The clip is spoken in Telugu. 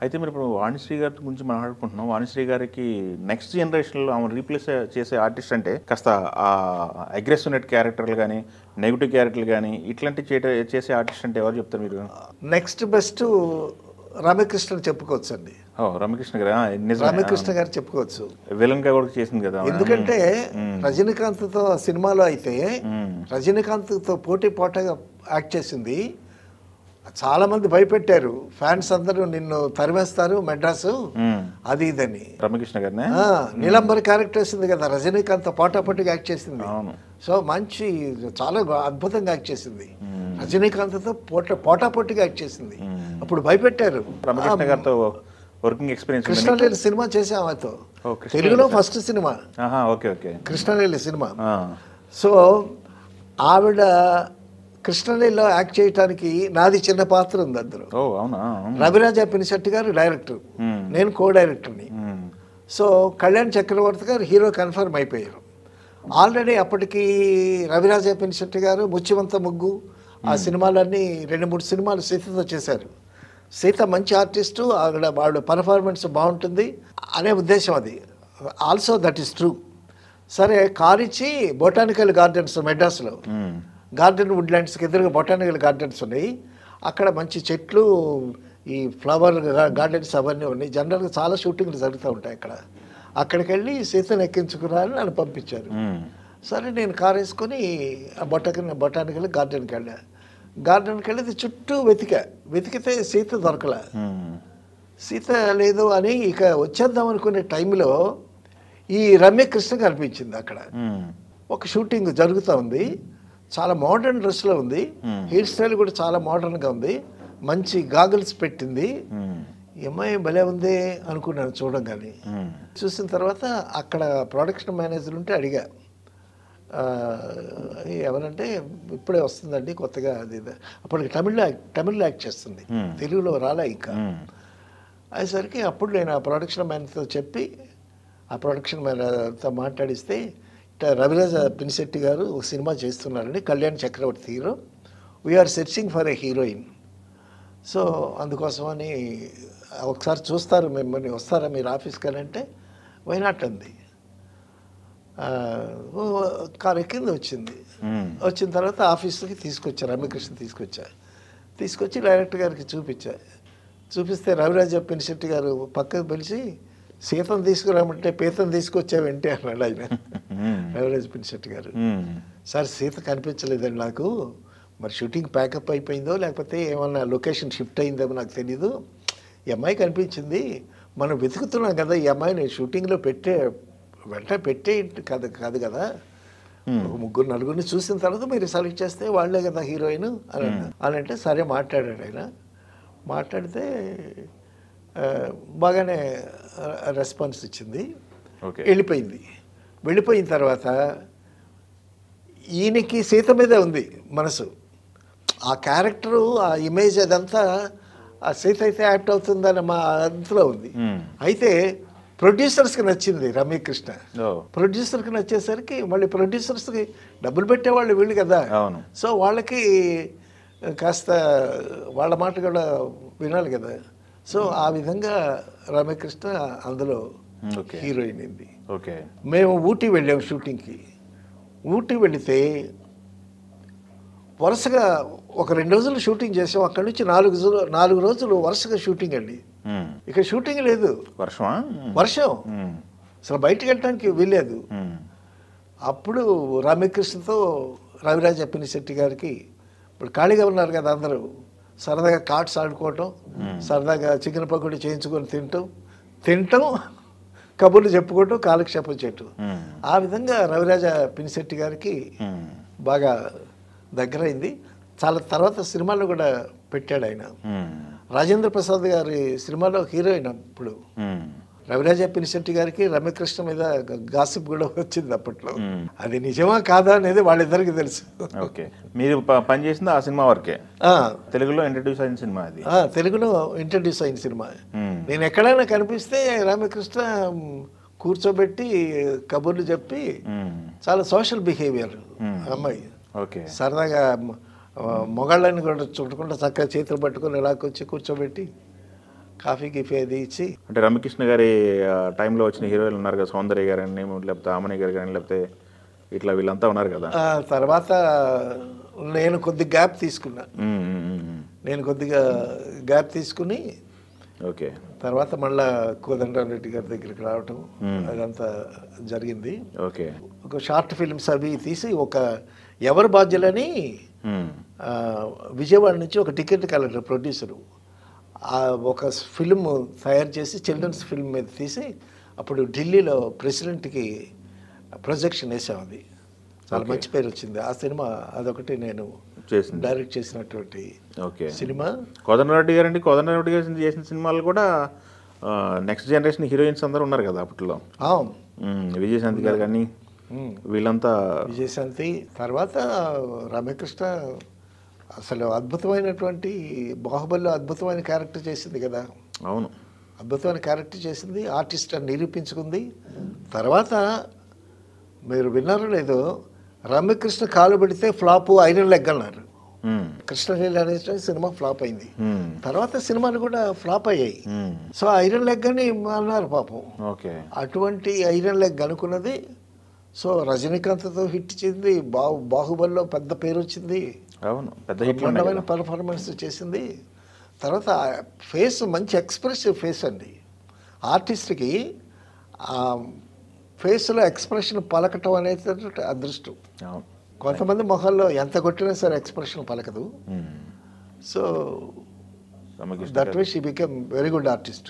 అయితే మీరు ఇప్పుడు వాణిశ్రీ గారి గురించి మాట్లాడుకుంటున్నాం. వాణిశ్రీ గారికి నెక్స్ట్ జనరేషన్‌లో ఆమెను రీప్లేస్ చేసే ఆర్టిస్ట్ అంటే కాస్త అగ్రెసివ్ క్యారెక్టర్లు గానీ, నెగెటివ్ క్యారెక్టర్లు గానీ ఇట్లాంటివి చేసే ఆర్టిస్ట్ అంటే ఎవరు చెప్తారు మీరు? నెక్స్ట్ బెస్ట్ రమ్యకృష్ణ చెప్పుకోవచ్చండి. రమ్యకృష్ణ గారా? నిజమే. రమ్యకృష్ణ గారు చెప్పుకోవచ్చు. విలన్‌గా కూడా చేసింది కదా ఆమె. ఎందుకంటే రజనీకాంత్తో సినిమాలో అయితే రజనీకాంత్తో పోటాగా యాక్ట్ చేసింది. చాలా మంది భయపెట్టారు, ఫ్యాన్స్ అందరూ నిన్ను తరిమేస్తారు మెడ్రాసు అది ఇదని. రమ్యకృష్ణ గారినే నీలంబరి క్యారెక్టర్ వేసింది కదా, రజనీకాంత్ పోటాపోటీగా యాక్ట్ చేసింది. అవును. సో మంచి చాలా అద్భుతంగా యాక్ట్ చేసింది. రజనీకాంత్తో పోటాపోటీగా యాక్ట్ చేసింది. అప్పుడు భయపెట్టారు. రమ్యకృష్ణ గారితో వర్కింగ్ ఎక్స్పీరియన్స్ కృష్ణలీల సినిమా చేసాం ఆమెతో, తెలుగులో first cinema okay okay Krishna Leela cinema. So ఆవిడ కృష్ణలీలలో యాక్ట్ చేయడానికి నాది చిన్న పాత్ర ఉంది అందులో. అవునా? రవిరాజా పినిశెట్టి గారు డైరెక్టర్, నేను కో డైరెక్టర్ని. సో కళ్యాణ్ చక్రవర్తి గారు హీరో కన్ఫర్మ్ అయిపోయారు. ఆల్రెడీ అప్పటికి రవిరాజా పినిశెట్టి గారు ముత్యమంత ముగ్గు ఆ సినిమాలన్నీ 2-3 సినిమాలు సీతతో చేశారు. సీత మంచి ఆర్టిస్టు, ఆవిడ వాళ్ళ పర్ఫార్మెన్స్ బాగుంటుంది అనే ఉద్దేశం అది. Also that is true. సరే కార్ ఇచ్చి బొటానికల్ గార్డెన్స్ మెడ్రాస్లో గార్డెన్ వుడ్లాండ్స్కి ఎదురుగా బొటానికల్ గార్డెన్స్ ఉన్నాయి. అక్కడ మంచి చెట్లు, ఈ ఫ్లవర్ గార్డెన్స్ అవన్నీ ఉన్నాయి. జనరల్గా చాలా షూటింగ్లు జరుగుతూ ఉంటాయి అక్కడ. అక్కడికి వెళ్ళి సీతను ఎక్కించుకురాని నన్ను పంపించారు. సరే నేను కార్ వేసుకొని ఆ బొటానికల్ గార్డెన్కి వెళ్ళా. గార్డెన్కి వెళ్ళి చుట్టూ వెతికితే సీత దొరకలే. సీత లేదు అని ఇక వచ్చేద్దాం అనుకునే టైంలో ఈ రమ్యకృష్ణ కనిపించింది అక్కడ. ఒక షూటింగ్ జరుగుతూ ఉంది, చాలా మోడర్న్ డ్రెస్లో ఉంది, హెయిర్ స్టైల్ కూడా చాలా మోడర్న్గా ఉంది, మంచి గాగుల్స్ పెట్టింది. అమ్మాయి భలే ఉంది అనుకున్నాను చూడంగానే. చూసిన తర్వాత అక్కడ ప్రొడక్షన్ మేనేజర్ ఉంటే అడిగా, ఎవరంటే ఇప్పుడే వస్తుందండి కొత్తగా అది. అప్పటికి తమిళ్లో యాక్ట్ చేస్తుంది, తెలుగులో రాలే ఇంకా. అయ్యేసరికి అప్పుడు నేను ఆ ప్రొడక్షన్ మేనేజర్తో చెప్పి ఆ ప్రొడక్షన్ మేనేజర్తో మాట్లాడిస్తే రవిరాజ పినిశెట్టి గారు ఒక సినిమా చేస్తున్నారండి, Kalyan Chakravarthy hero, we're searching for a heroine. So అందుకోసమని ఒకసారి చూస్తారు మిమ్మల్ని, వస్తారా మీరు ఆఫీస్కి అని అంటే వైనాట్ అంది. కారు ఎక్కింది, వచ్చిన తర్వాత ఆఫీస్కి తీసుకొచ్చా, రమ్యకృష్ణ తీసుకొచ్చి డైరెక్టర్ గారికి చూపిస్తే రవిరాజ పినిశెట్టి గారు పక్కకు పిలిచి, సీతను తీసుకురామంటే పీతను తీసుకొచ్చావేంటి అన్నాడు ఆయన. రవిరాజ పినిశెట్టి గారు, సార్ సీత కనిపించలేదండి నాకు, మరి షూటింగ్ ప్యాకప్ అయిపోయిందో లేకపోతే ఏమన్నా లొకేషన్ షిఫ్ట్ అయిందో నాకు తెలీదు, ఈ అమ్మాయి కనిపించింది, మనం వెతుకుతున్నాం కదా ఈ అమ్మాయిని, షూటింగ్లో పెట్టే కాదు కదా, 3-4 చూసిన తర్వాత మీరు సెలెక్ట్ చేస్తే వాళ్ళే కదా హీరోయిన్ అని అంటే సరే మాట్లాడాడు ఆయన. మాట్లాడితే బాగానే రెస్పాన్స్ ఇచ్చింది, వెళ్ళిపోయిన తర్వాత ఈయనకి సీత మీదే ఉంది మనసు, ఆ క్యారెక్టరు ఆ ఇమేజ్ అదంతా ఆ సీత అయితే యాక్ట్ అవుతుందని మా అంతలో ఉంది. అయితే ప్రొడ్యూసర్స్కి నచ్చింది రమ్యకృష్ణ. ప్రొడ్యూసర్కి నచ్చేసరికి మళ్ళీ ప్రొడ్యూసర్స్కి డబ్బులు పెట్టేవాళ్ళు వీళ్ళు కదా, సో వాళ్ళకి కాస్త వాళ్ళ మాట కూడా వినాలి కదా. సో ఆ విధంగా రమ్యకృష్ణ అందులో హీరోయిన్ అయింది. మేము ఊటీ వెళ్ళాము షూటింగ్కి. ఊటీ వెళితే వరుసగా ఒక 2 రోజులు షూటింగ్ చేసాం. అక్కడి నుంచి 4 రోజులు వరుసగా షూటింగ్ అండి. ఇక్కడ షూటింగ్ లేదు, వర్షం, అసలు బయటకు వెళ్ళడానికి వీల్లేదు. అప్పుడు రమ్యకృష్ణతో రవిరాజ పినిశెట్టి గారికి, ఇప్పుడు ఖాళీగా ఉన్నారు కదా అందరూ, సరదాగా కార్డ్స్ ఆడుకోవటం, సరదాగా చికెన్ పకోడీ చేయించుకొని తినటం, కబుర్లు చెప్పుకోవటం, కాలక్షేపం చేయటం. ఆ విధంగా రవిరాజ పినిశెట్టి గారికి బాగా దగ్గరైంది. చాలా తర్వాత సినిమాలో కూడా పెట్టాడు ఆయన. రాజేంద్ర ప్రసాద్ గారి సినిమాలో హీరోయిన్ అప్పుడు. రవిరాజ పినిశెట్టి గారికి రమ్యకృష్ణ మీద గాసిప్ కూడా వచ్చింది అప్పట్లో. అది నిజమా కాదా అనేది వాళ్ళిద్దరికి తెలుసు. ఓకే, మీరు పనిచేసింది ఆ సినిమా వరకే, తెలుగులో ఇంట్రడ్యూస్ అయిన సినిమా అది. తెలుగులో ఇంట్రడ్యూస్ అయిన సినిమా. నేను ఎక్కడైనా కనిపిస్తే రమ్యకృష్ణ కూర్చోబెట్టి కబుర్లు చెప్పి, చాలా సోషల్ బిహేవియర్ అమ్మాయి. సరదాగా మొగాళ్ళని కూడా చుట్టకుండా చక్కగా చేతులు పట్టుకొని ఇలాకొచ్చి కూర్చోబెట్టి కాఫీ గిఫీ అది ఇచ్చి అంటే రమ్యకృష్ణ గారి టైంలో వచ్చిన హీరోయిన్లు ఉన్నారు కదా, సౌందర్య గారు అని లేకపోతే ఆమని గారు కానీ లేకపోతే ఇట్లా వీళ్ళంతా ఉన్నారు కదా. తర్వాత నేను కొద్ది గ్యాప్ తీసుకున్నా. నేను కొద్దిగా గ్యాప్ తీసుకుని ఓకే తర్వాత మళ్ళా కోదండరామిరెడ్డి గారి దగ్గరికి రావటం అదంతా జరిగింది. ఓకే. ఒక షార్ట్ ఫిల్మ్స్ అవి తీసి ఒక ఎవరు బాధ్యులని విజయవాడ నుంచి ఒక టికెట్ కలెక్టర్ ప్రొడ్యూసరు ఒక ఫిల్మ్ తయారు చేసి చిల్డ్రన్స్ ఫిల్మ్ మీద తీసి అప్పుడు ఢిల్లీలో ప్రెసిడెంట్కి ప్రొజెక్షన్ వేసాం. అది చాలా మంచి పేరు వచ్చింది ఆ సినిమా. అదొకటి నేను డైరెక్ట్ చేసినటువంటి సినిమా. కోదండరెడ్డి గారు చేసిన సినిమాలు కూడా నెక్స్ట్ జనరేషన్ హీరోయిన్స్ అందరూ ఉన్నారు కదా అప్పట్లో. విజయశాంతి గారు కానీ వీళ్ళంతా. విజయశాంతి తర్వాత రమ్యకృష్ణ అసలు అద్భుతమైనటువంటి బాహుబలిలో అద్భుతమైన క్యారెక్టర్ చేసింది కదా. అవును, అద్భుతమైన క్యారెక్టర్ చేసింది, ఆర్టిస్ట్ అని నిరూపించుకుంది. తర్వాత మీరు విన్నారో లేదో, రమ్యకృష్ణ కాలు పెడితే ఫ్లాప్ ఐరన్ లెగ్ అన్నారు. కృష్ణలీల అనే సినిమా ఫ్లాప్ అయింది. తర్వాత సినిమాలు కూడా ఫ్లాప్ అయ్యాయి. సో ఐరన్ లెగ్ అని అన్నారు పాపం. అటువంటి ఐరన్ లెగ్ అనుకున్నది. సో రజనీకాంత్తో హిట్ చెంది, బాహుబలిలో పెద్ద పేరు వచ్చింది. అవును, బ్రహ్మాండమైన పర్ఫార్మెన్స్ చేసింది. తర్వాత ఫేస్ మంచి ఎక్స్ప్రెసివ్ ఫేస్ అండి. ఆర్టిస్ట్కి ఫేస్లో ఎక్స్ప్రెషన్ పలకటం అనేది అదృష్టం. కొంతమంది మొహాల్లో ఎంత కొట్టినా సరే ఎక్స్ప్రెషన్ పలకదు. So that way she become very good artist.